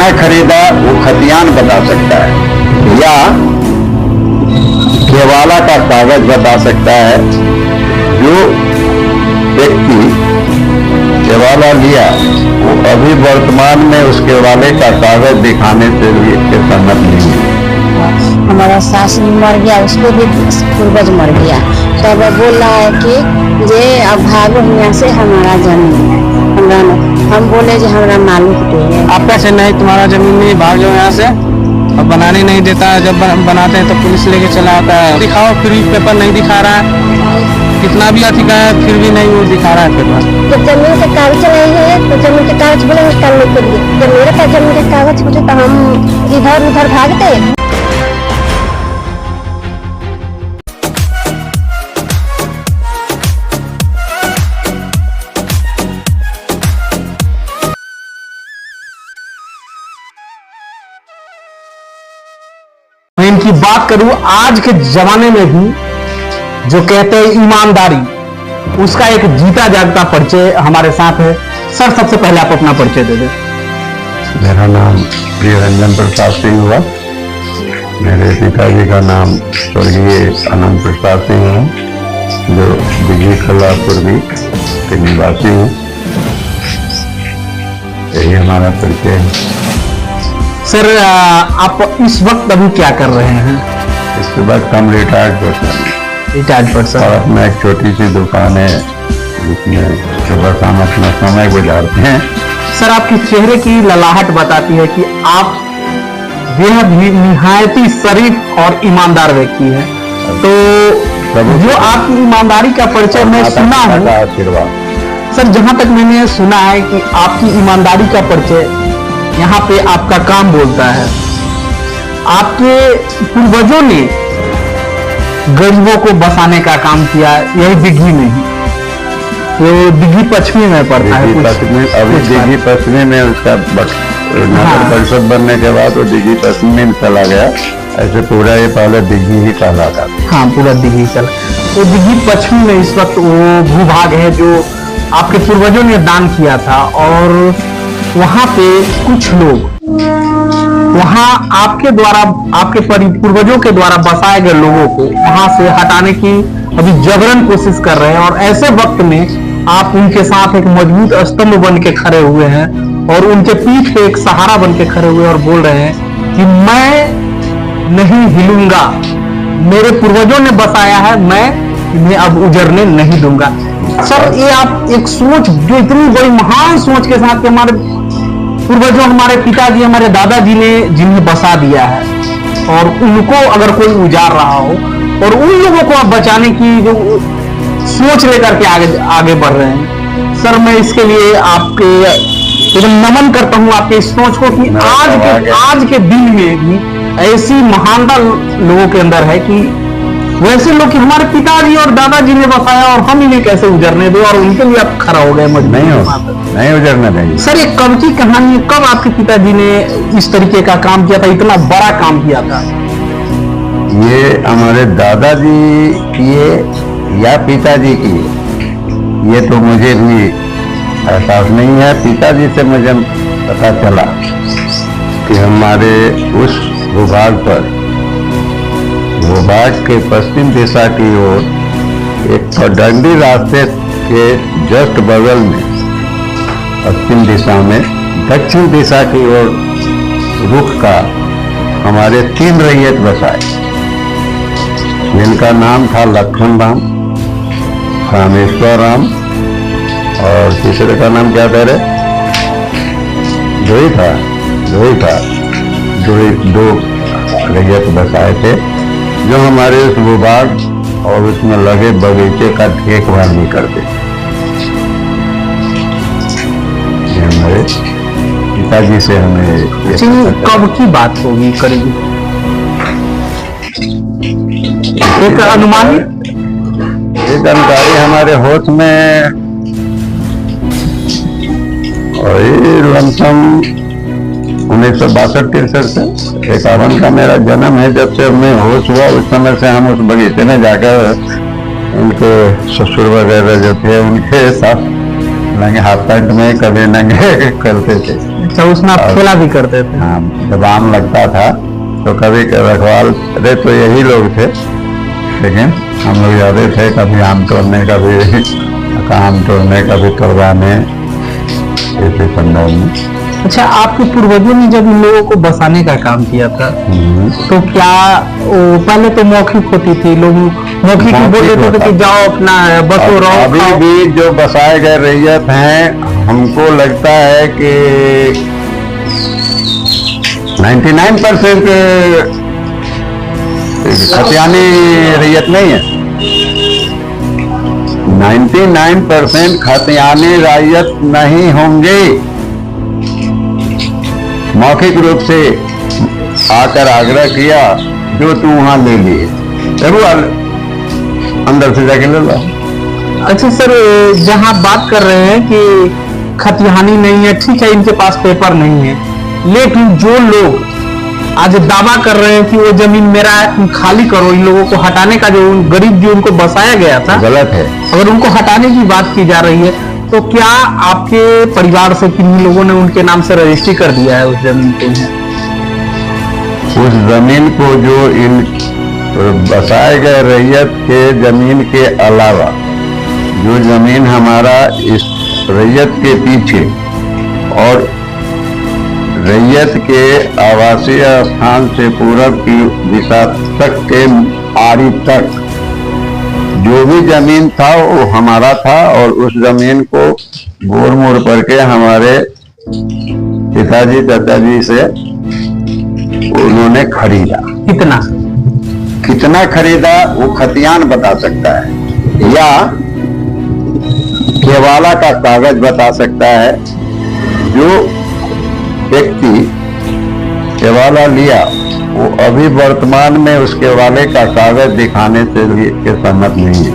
गहना खरीदा वो खतियान बता सकता है, या केवाला का कागज बता सकता है। जो व्यक्ति केवाला लिया वो अभी वर्तमान में उस केवाले का कागज दिखाने से भी सहमत नहीं है। हमारा सास मर गया, उसको भी पूर्वज मर गया, तो अब बोल रहा है कि जे अब भागो यहाँ से, हमारा जमीन है, हम बोले जो हमारा मालिक दे। आप कैसे नहीं, तुम्हारा जमीन नहीं, भाग जाओ यहाँ से। अब बनाने नहीं देता है, जब बनाते हैं तो पुलिस लेके चला आता है। दिखाओ, फिर भी पेपर नहीं दिखा रहा है, कितना भी अथी का है फिर भी नहीं वो दिखा रहा है पेपर। तो जमीन के कागज नहीं है, तो जमीन के कागज बोले निकालने के लिए, जब मेरे पास जमीन के कागज होते तो हम इधर उधर भागते। मैं इनकी बात करूं, आज के जमाने में भी जो कहते हैं ईमानदारी, उसका एक जीता जागता परिचय हमारे साथ है। सर, सबसे पहले आप अपना परिचय दे दें। मेरा नाम प्रियरंजन प्रसाद सिंह हुआ। मेरे पिताजी का नाम स्वर्गीय अनंत प्रसाद सिंह है, जो दिल्ली कलापुरी के निवासी हूँ। यही हमारा परिचय है। सर, आप इस वक्त अभी क्या कर रहे हैं? इस वक्त हम रिटायर्ड पर्सन हैं। Retired person. और अपना एक छोटी सी दुकान है जिसमें सुबह शाम अपना समय गुजारते हैं। सर, आपके चेहरे की ललाहट बताती है कि आप बेहद ही निहायती शरीफ और ईमानदार व्यक्ति हैं। तो जो आपकी ईमानदारी का परिचय मैं सुना हूँ, आशीर्वाद। सर, जहां तक मैंने सुना है कि आपकी ईमानदारी का परिचय यहाँ पे आपका काम बोलता है। आपके पूर्वजों ने गरीबों को बसाने का काम किया, यही दिघी में ही, तो दिघी पश्चिमी में पड़ता है। अभी दिघी पश्चिमी में उसका नगर परिषद बनने के बाद वो दिघी पश्चिमी में चला गया। ऐसे पूरा ये पहले दिघी ही कहलाता था। हाँ, पूरा दिघी चला। तो दिघी पश्चिमी में इस वक्त वो भूभाग है जो आपके पूर्वजों ने दान किया था, और वहां पे कुछ लोग वहां आपके द्वारा, आपके पूर्वजों के द्वारा बसाए गए लोगों को वहां से हटाने की अभी जबरन कोशिश कर रहे हैं। और ऐसे वक्त में आप उनके साथ एक मजबूत स्तंभ बन के खड़े हुए हैं, और उनके पीठ पे एक सहारा बन के खड़े हुए और बोल रहे हैं कि मैं नहीं हिलूंगा, मेरे पूर्वजों ने बसाया है, मैं इन्हें अब उजड़ने नहीं दूंगा। सर, ये आप एक सोच, जो इतनी बड़ी महान सोच के साथ, हमारे पूर्वजों, हमारे पिताजी, हमारे दादाजी ने जिन्हें बसा दिया है, और उनको अगर कोई उजाड़ रहा हो, और उन लोगों को आप बचाने की जो सोच लेकर के आगे बढ़ रहे हैं, सर, मैं इसके लिए आपके नमन करता हूं, आपके इस सोच को कि आज के दिन में भी ऐसी महानता लोगों के अंदर है कि वैसे लोग कि हमारे पिताजी और दादाजी ने बसाया और हम इन्हें कैसे उजरने दो, और उनके लिए आप खड़ा हो गए। नहीं उजरने देंगे। सर, ये कब की कहानी है? कब आपके पिताजी ने इस तरीके का काम किया था, इतना बड़ा काम किया था? ये हमारे दादाजी किए या पिताजी किए, ये तो मुझे भी एहसास नहीं है। पिताजी से मुझे पता चला कि हमारे उस भूभाग पर, भूभाग के पश्चिम दिशा की ओर एक पगडंडी रास्ते के जस्ट बगल में पश्चिम दिशा में दक्षिण दिशा की ओर रुख का हमारे 3 रैयत बसाए, जिनका नाम था लखन राम, रामेश्वर राम, और तीसरे का नाम क्या कह रहे? दो ही था। दो रैयत बसाए थे, जो हमारे उस भूभाग और उसमें लगे बगीचे का देखभाल भी करते। ये हमारे पिताजी से हमें कब की बात होगी करीब? एक अनुमानित ये जानकारी हमारे होश में, और ये लमसम 1962-63 से 51 का मेरा जन्म है। जब से मैं होश हुआ उस समय से हम उस बगीचे में जाकर उनके ससुर वगैरह जो थे उनके साथ नंगे हाफ पैंट में, कभी नंगे करते थे। अच्छा, उसमें आप खेला भी करते थे? हाँ, जब आम लगता था तो कभी रखवाल रे तो यही लोग थे, लेकिन हम लोग ज्यादा थे, कभी आम तोड़ने, कभी आम तोड़ने, कभी तोड़वाने, ऐसे संदर्भ में। अच्छा, आपके पूर्वजों ने जब इन लोगों को बसाने का काम किया था तो क्या वो पहले तो मौखिक होती थी, लोग मौखिक ही बोल देते थे कि जाओ अपना बसो रहो? अभी भी जो बसाए गए रैयत हैं, हमको लगता है कि 99% खतियानी रैयत नहीं है। 99% खतियानी रैयत नहीं होंगे। मौखिक रूप से आकर आग्रह किया, जो तू वहां ले लिए, अंदर से जाके ले लो। अच्छा सर, जहां बात कर रहे हैं कि खतियानी नहीं है, ठीक है, इनके पास पेपर नहीं है, लेकिन जो लोग आज दावा कर रहे हैं कि वो जमीन मेरा है, तुम खाली करो, इन लोगों को हटाने का, जो गरीब जो उनको बसाया गया था, गलत है। अगर उनको हटाने की बात की जा रही है, तो क्या आपके परिवार से किन्हीं लोगों ने उनके नाम से रजिस्ट्री कर दिया है उस जमीन को? उस जमीन को जो इन बसाए गए रैयत के जमीन के अलावा जो जमीन हमारा इस रैयत के पीछे और रैयत के आवासीय स्थान से पूरब की दिशा तक के आरी तक जो भी जमीन था वो हमारा था, और उस जमीन को गोर मोड़ करके हमारे पिताजी दादाजी से उन्होंने खरीदा। कितना खरीदा वो खतियान बता सकता है, या केवाला का कागज बता सकता है। जो व्यक्ति केवाला लिया वो अभी वर्तमान में उसके वाले का कागज दिखाने से सहमत नहीं है।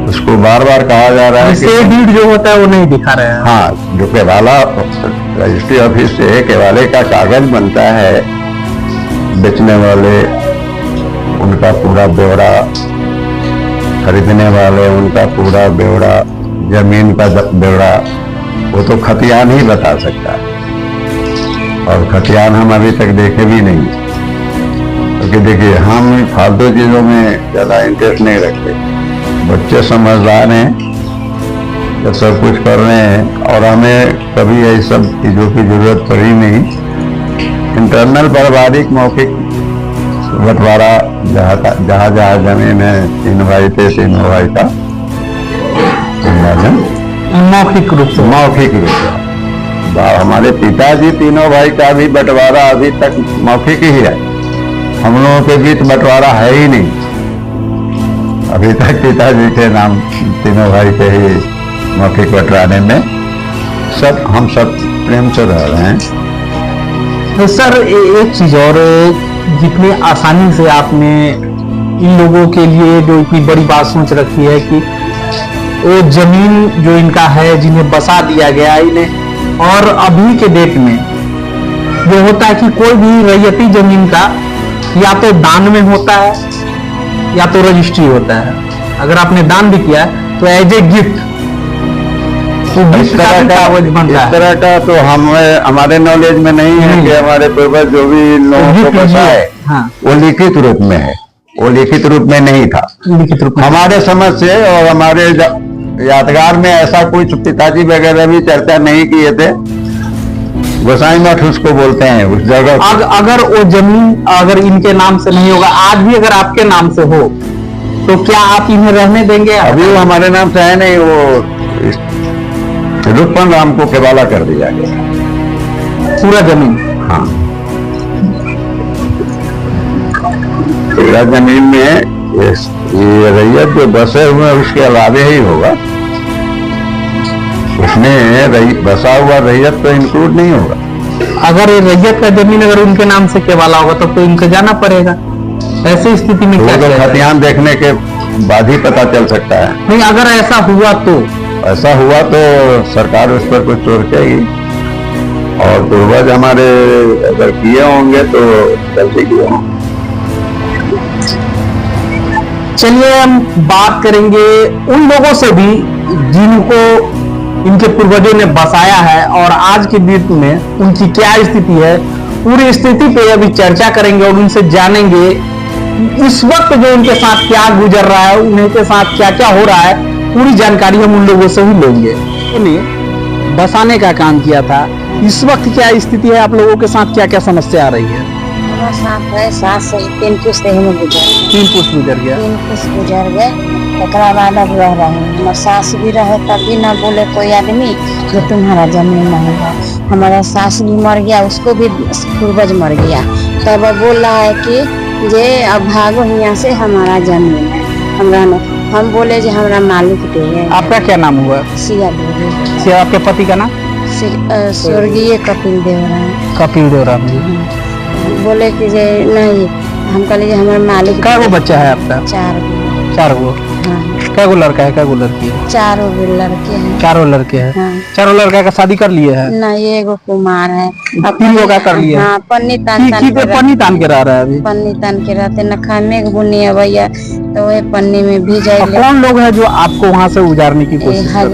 उसको बार बार कहा जा रहा है कि डीड जो होता है वो नहीं दिखा रहे हैं। हाँ, जो केवाला रजिस्ट्री ऑफिस से केवाले का कागज बनता है, बेचने वाले उनका पूरा ब्यौरा, खरीदने वाले उनका पूरा ब्यौरा, जमीन का ब्यौरा, वो तो खतियान ही बता सकता है। और खतियान हम अभी तक देखे भी नहीं, क्योंकि देखिए हम फालतू चीजों में ज्यादा इंटरेस्ट नहीं रखते। बच्चे समझदार हैं, तो सब कुछ कर रहे हैं, और हमें कभी ये सब चीजों की जरूरत पड़ी नहीं। इंटरनल पारिवारिक मौखिक बंटवारा जहाँ जहाँ जमीन है, 3 भाई थे, 3 भाई का मौखिक रूप से हमारे पिताजी तीनों भाई का भी बंटवारा अभी तक मौखिक ही है। हम लोगों के बीच बंटवारा है ही नहीं अभी तक। पिताजी के नाम तीनों भाई के ही मौखिक बंटवारे में हम सब प्रेम से रह रहे हैं। तो सर एक चीज और, जितनी आसानी से आपने इन लोगों के लिए जो इतनी बड़ी बात सोच रखी है कि वो जमीन जो इनका है, जिन्हें बसा दिया गया इन्हें, और अभी के डेट में जो होता है कि कोई भी रैयती जमीन का या तो दान में होता है या तो रजिस्ट्री होता है। अगर आपने दान भी किया है तो एज ए गिफ्ट इस तरह का तो हमारे नॉलेज में नहीं है कि हमारे पूर्वज जो भी लोगों को बसा है वो लिखित रूप में है। वो लिखित रूप में नहीं था, लिखित रूप में हमारे समझ से, और हमारे यादगार में ऐसा कुछ पिताजी वगैरह भी चर्चा नहीं किए थे। गोसाई मठ उसको बोलते हैं उस जगह। अगर वो जमीन अगर इनके नाम से नहीं होगा, आज भी अगर आपके नाम से हो, तो क्या आप इन्हें रहने देंगे? अभी वो हमारे नाम से है नहीं, वो रुकपन राम को केवाला कर दिया गया पूरा जमीन। हाँ, पूरा जमीन में ये रैयत जो बसे हुए उसके अलावे ही होगा, उसमें बसा हुआ रैयत तो इंक्लूड नहीं होगा। अगर रैयत का जमीन अगर उनके नाम से केवाला होगा तब तो इनको जाना पड़ेगा। ऐसी स्थिति में क्या तो खतियान देखने के बाद ही पता चल सकता है। नहीं, अगर ऐसा हुआ तो सरकार उस पर कुछ सोचेगी, और पूर्वज हमारे अगर किए होंगे तो गलती किए होंगे। चलिए हम बात करेंगे उन लोगों से भी जिनको इनके पूर्वजों ने बसाया है और आज के दिन में उनकी क्या स्थिति है, पूरी स्थिति पे अभी चर्चा करेंगे और उनसे जानेंगे इस वक्त जो उनके साथ क्या गुजर रहा है, उनके साथ क्या क्या हो रहा है, पूरी जानकारी हम उन लोगों से ही लेंगे। उन्हें बसाने का काम किया था, इस वक्त क्या स्थिति है, आप लोगों के साथ क्या क्या समस्या आ रही है? हमारा साथ है सास 3 पुस्त में गुजर 3 पुस्त गुजर गया। 3 पुस्त गुजर गए, एकरा बाद अब रह रहे हैं। हमारे सास भी रहे तब भी ना बोले कोई आदमी जो तुम्हारा जमीन नहीं है। हमारा सास भी मर गया, उसको भी पूर्वज मर गया, तब अब बोल रहा है कि जे अब भागो यहाँ से, हमारा जमीन है हमरा ने। हम बोले जो हमारा मालिक दे है। आपका क्या नाम हुआ? सिया देवी। सिया, आपके पति का नाम? स्वर्गीय कपिल देवराम। कपिल देवराम जी। बोले कि जे नहीं, हम कहले हमारे मालिक। क्या वो बच्चा है आपका? 4 गो। हाँ। क्या गो लड़का है, क्या गो लड़की है? 4 लड़के हैं। 4 लड़के हैं। हाँ। 4 लड़का का शादी कर लिए है? नहीं, एगो कुमार है। 3 लोग का कर लिए? हाँ, पन्नी तान पन्नी तान के रह रहा है अभी? पन्नी तान के रहते न खाने के बुनी है भैया, तो वही पन्नी में भी जाए। कौन लोग है जो आपको वहाँ से उजारने की कोशिश कर?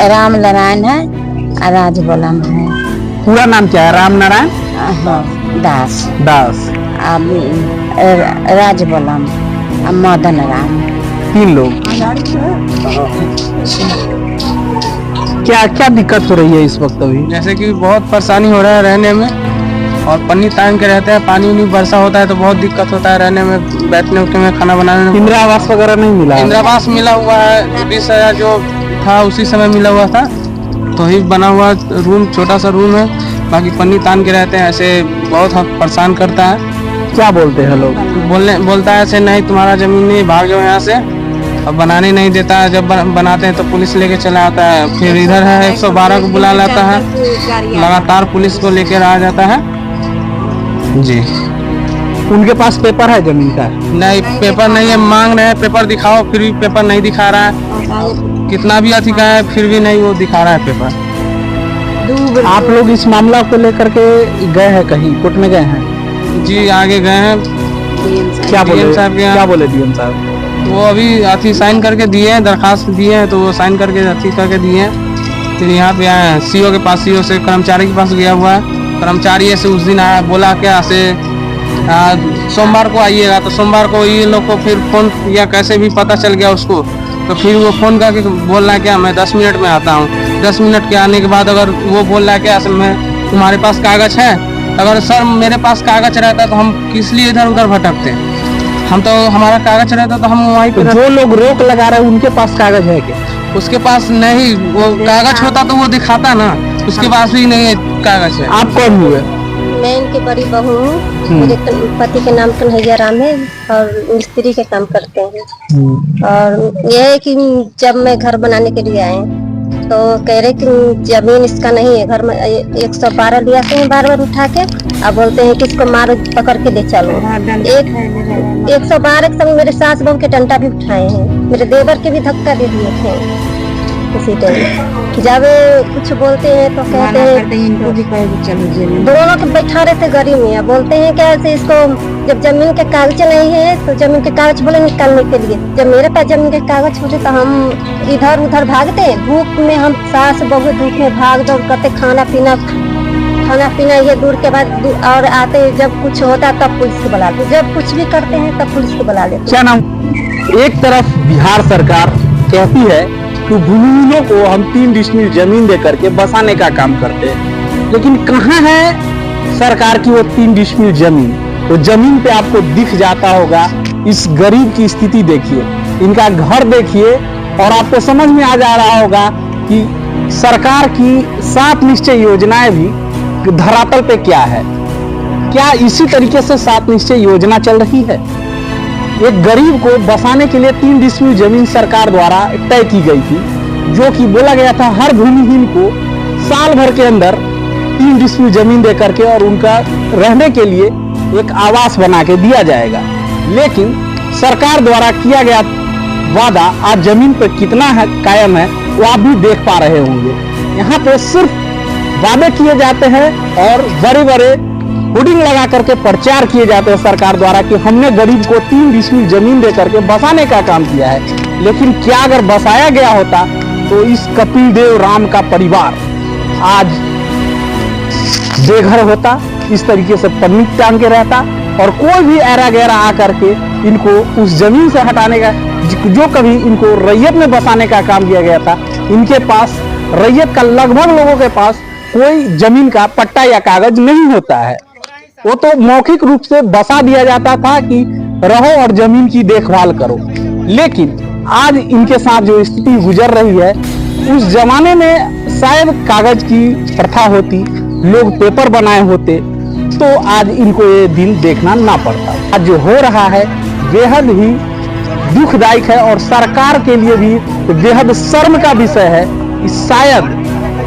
राम नारायण है, राज बलम है। पूरा नाम क्या है? राम नारायण दास। राज बलम, मदन राम। 3 लोग। क्या क्या दिक्कत हो रही है इस वक्त अभी? जैसे कि बहुत परेशानी हो रहा है रहने में, और पन्नी तान के रहते हैं, पानी उनी वर्षा होता है तो बहुत दिक्कत होता है रहने में, बैठने उठने में, खाना बनाने में। इंदिरा आवास वगैरह नहीं मिला? इंदिरा आवास मिला हुआ है, 20,000 जो था उसी समय मिला हुआ था, तो ही बना हुआ रूम, छोटा सा रूम है। बाकी पन्नी तान के रहते हैं, ऐसे बहुत परेशान करता है। क्या बोलते हैं लोग? बोलता है ऐसे, नहीं तुम्हारा जमीन नहीं, भाग जाओ यहाँ से। अब बनाने नहीं देता है, जब बनाते हैं तो पुलिस लेके चला आता है। फिर इधर है 112 को बुला लाता है, लगातार पुलिस को लेकर आ जाता है जी। उनके पास पेपर है जमीन का? नहीं, पेपर नहीं है। मांग रहे हैं पेपर दिखाओ, फिर भी पेपर नहीं दिखा रहा है। कितना भी अथी का है फिर भी नहीं वो दिखा रहा है पेपर। आप लोग इस मामला को लेकर के गए हैं कहीं, कोर्ट में गए हैं? जी, आगे गए हैं। क्या बोले डीएम साहब? क्या बोले डीएम साहब? वो अभी अथी साइन करके दिए हैं, दरखास्त दिए हैं, तो वो साइन करके अथी करके दिए हैं। फिर यहाँ पे आए हैं सीओ के पास, सीओ से कर्मचारी के पास गया हुआ है। कर्मचारी ऐसे उस दिन आया, बोला क्या से सोमवार को आइएगा, तो सोमवार को ये लोग को फिर फोन किया, कैसे भी पता चल गया उसको, तो फिर वो फोन करके बोल रहा है क्या मैं 10 मिनट में आता हूँ। 10 मिनट के आने के बाद अगर वो बोल रहा है क्या मैं, तुम्हारे पास कागज है? अगर सर मेरे पास कागज रहता तो हम किस लिए इधर उधर भटकते? हम तो, हमारा कागज रहता तो हम वहीं पे। जो लोग रोक लगा रहे हैं उनके पास कागज है क्या? उसके पास नहीं, वो कागज होता तो वो दिखाता ना, उसके पास भी नहीं है कागज है। आप कौन हुए? मैं इनकी बड़ी बहू हूँ। मेरे पति के नाम कन्हैया राम है और मिस्त्री के काम करते हैं। और यह है कि जब मैं घर बनाने के लिए आए तो कह रहे कि जमीन इसका नहीं है, घर में 112 लिया हैं बार बार उठा के। अब बोलते हैं कि इसको मारो, पकड़ के ले चलो। 112 के समय मेरे सास बहू के डंडा भी उठाए हैं, मेरे देवर के भी धक्का दे दिए थे उसी टाइम। जब कुछ बोलते हैं तो कहते हैं, दोनों के बैठा रहे थे गाड़ी में। अब बोलते हैं कैसे इसको, जब जमीन के कागज नहीं है तो जमीन के कागज बोले निकालने के लिए। जब मेरे पास जमीन के कागज होते तो हम इधर उधर भागते हैं। धूप में हम सास बहू धूप में भाग दौड़ करते, खाना पीना ये दूर के बाद, और आते जब कुछ होता तब पुलिस को बुला लेते, जब कुछ भी करते हैं तब पुलिस को बुला लेते। क्या नाम? एक तरफ बिहार सरकार कहती है कि भूमिहीनों को हम 3 डिसमिल जमीन दे करके बसाने का काम करते हैं, लेकिन कहाँ है सरकार की वो 3 डिसमिल जमीन? तो जमीन पे आपको दिख जाता होगा। इस गरीब की स्थिति देखिए, इनका घर देखिए, और आपको समझ में आ जा रहा होगा कि सरकार की 7 निश्चय योजनाएं भी धरातल पे क्या है। क्या इसी तरीके से 7 निश्चय योजना चल रही है? एक गरीब को बसाने के लिए 3 डिसमिल जमीन सरकार द्वारा तय की गई थी, जो कि बोला गया था हर भूमिहीन को साल भर के अंदर 3 डिसमिल जमीन दे करके और उनका रहने के लिए एक आवास बना के दिया जाएगा। लेकिन सरकार द्वारा किया गया वादा आज जमीन पर कितना है कायम है वो आप भी देख पा रहे होंगे। यहाँ पे सिर्फ वादे किए जाते हैं और बड़े बड़े होर्डिंग लगा करके प्रचार किए जाते हैं सरकार द्वारा कि हमने गरीब को 3 डिसमिल जमीन दे करके बसाने का काम किया है। लेकिन क्या अगर बसाया गया होता तो इस कपिल देव राम का परिवार आज बेघर होता, इस तरीके से पन्नी टांग के रहता, और कोई भी ऐरा गैरा आकर के इनको उस जमीन से हटाने का, जो कभी इनको रैयत में बसाने का काम किया गया था, इनके पास रैयत का लगभग लोगों के पास कोई जमीन का पट्टा या कागज नहीं होता है। वो तो मौखिक रूप से बसा दिया जाता था कि रहो और जमीन की देखभाल करो। लेकिन आज इनके साथ जो स्थिति गुजर रही है, उस जमाने में शायद कागज की प्रथा होती, लोग पेपर बनाए होते, तो आज इनको ये दिन देखना ना पड़ता। आज जो हो रहा है बेहद ही दुखदायक है और सरकार के लिए भी बेहद शर्म का विषय है। शायद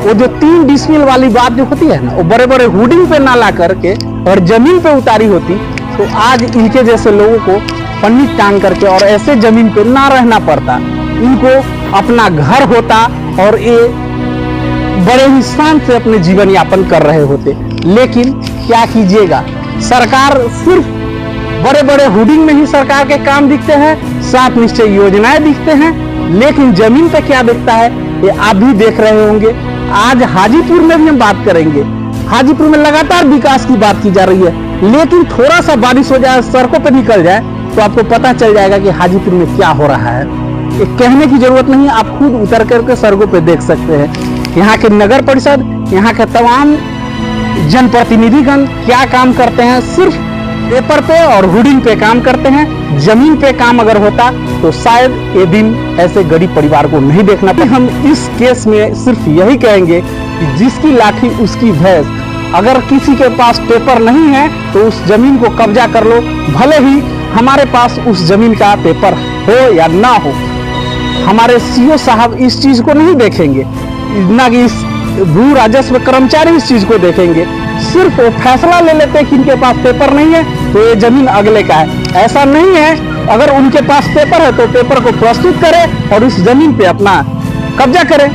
वो जो 3 डिसमिल वाली बात जो होती है ना, वो बड़े बड़े होर्डिंग पे ना ला करके और जमीन पे उतारी होती, तो आज इनके जैसे लोगों को पन्नी टांग करके और ऐसे जमीन पे ना रहना पड़ता, इनको अपना घर होता और ये बड़े ही शान से अपने जीवन यापन कर रहे होते। लेकिन क्या कीजिएगा, सरकार सिर्फ बड़े बड़े होर्डिंग में ही सरकार के काम दिखते हैं, 7 निश्चय योजनाएं दिखते हैं, लेकिन जमीन पे क्या दिखता है ये आप भी देख रहे होंगे। आज हाजीपुर में भी हम बात करेंगे, हाजीपुर में लगातार विकास की बात की जा रही है, लेकिन थोड़ा सा बारिश हो जाए, सड़कों पे निकल जाए, तो आपको पता चल जाएगा कि हाजीपुर में क्या हो रहा है। ये कहने की जरूरत नहीं, आप खुद उतर करके सड़कों पे देख सकते हैं। यहाँ के नगर परिषद, यहाँ के तमाम जनप्रतिनिधिगण क्या काम करते हैं, सिर्फ पेपर पे और होर्डिंग पे काम करते हैं। जमीन पे काम अगर होता तो शायद ये दिन ऐसे गरीब परिवार को नहीं देखना पड़ता। हम इस केस में सिर्फ यही कहेंगे कि जिसकी लाठी उसकी भैंस। अगर किसी के पास पेपर नहीं है तो उस जमीन को कब्जा कर लो, भले ही हमारे पास उस जमीन का पेपर हो या ना हो। हमारे सीओ साहब इस चीज को नहीं देखेंगे, ना कि इस भू राजस्व कर्मचारी इस चीज को देखेंगे। सिर्फ वो फैसला ले लेते हैं कि इनके पास पेपर नहीं है तो ये जमीन अगले का है। ऐसा नहीं है, अगर उनके पास पेपर है तो पेपर को प्रस्तुत करें और इस जमीन पे अपना कब्जा करें।